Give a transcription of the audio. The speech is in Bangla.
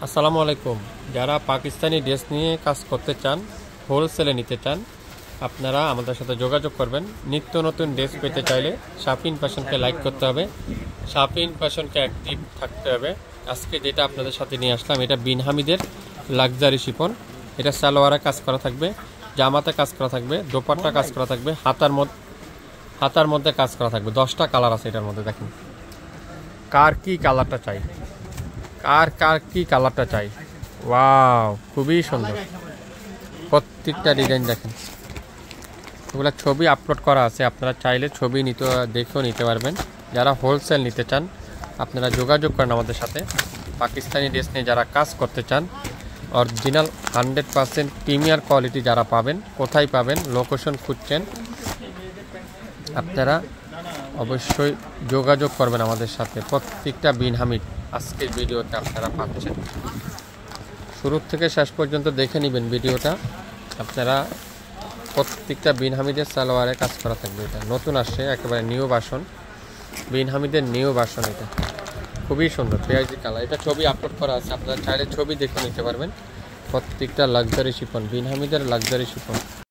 আসসালামু আলাইকুম। যারা পাকিস্তানি ড্রেস নিয়ে কাজ করতে চান, হোলসেলে নিতে চান, আপনারা আমাদের সাথে যোগাযোগ করবেন। নিত্য নতুন ড্রেস পেতে চাইলে শাফিন ফ্যাশনকে লাইক করতে হবে, শাফিন ফ্যাশনকে অ্যাক্টিভ থাকতে হবে। আজকে যেটা আপনাদের সাথে নিয়ে আসলাম, এটা বিন হামিদের লাক্সারি শিফন। এটা সালোয়ারে কাজ করা থাকবে, জামাতে কাজ করা থাকবে, দোপাট্টা কাজ করা থাকবে, হাতার মধ্যে কাজ করা থাকবে। 10টা কালার আছে এটার মধ্যে। দেখেন কার কি কালারটা চাই, কার কি কালারটা চাই। ওয়াও, খুবই সুন্দর প্রত্যেকটা ডিজাইন। দেখেন এগুলো ছবি আপলোড করা আছে, আপনারা চাইলে ছবি দেখেও নিতে পারবেন। যারা হোলসেল নিতে চান আপনারা যোগাযোগ করেন আমাদের সাথে। পাকিস্তানি ড্রেস নিয়ে যারা কাজ করতে চান, অরিজিনাল 100% প্রিমিয়ার কোয়ালিটি যারা পাবেন, কোথায় পাবেন, লোকেশন খুঁজছেন, আপনারা অবশ্যই যোগাযোগ করবেন আমাদের সাথে। প্রত্যেকটা বিন হামিদ আজকের ভিডিওতে আপনারা পাচ্ছেন। শুরু থেকে শেষ পর্যন্ত দেখে নেবেন ভিডিওটা। আপনারা প্রত্যেকটা বিন হামিদের সালোয়ারে কাজ করা থাকবে। এটা নতুন আসছে, একেবারে নিউ ভার্সন, বিন হামিদের নিউ ভার্সন। এটা খুবই সুন্দর পেঁয়াজি কালার। এটা ছবি আপলোড করা আছে, আপনারা চাইলে ছবি দেখে নিতে পারবেন। প্রত্যেকটা লাক্সারি শিফন, বিন হামিদের লাক্সারি শিফন।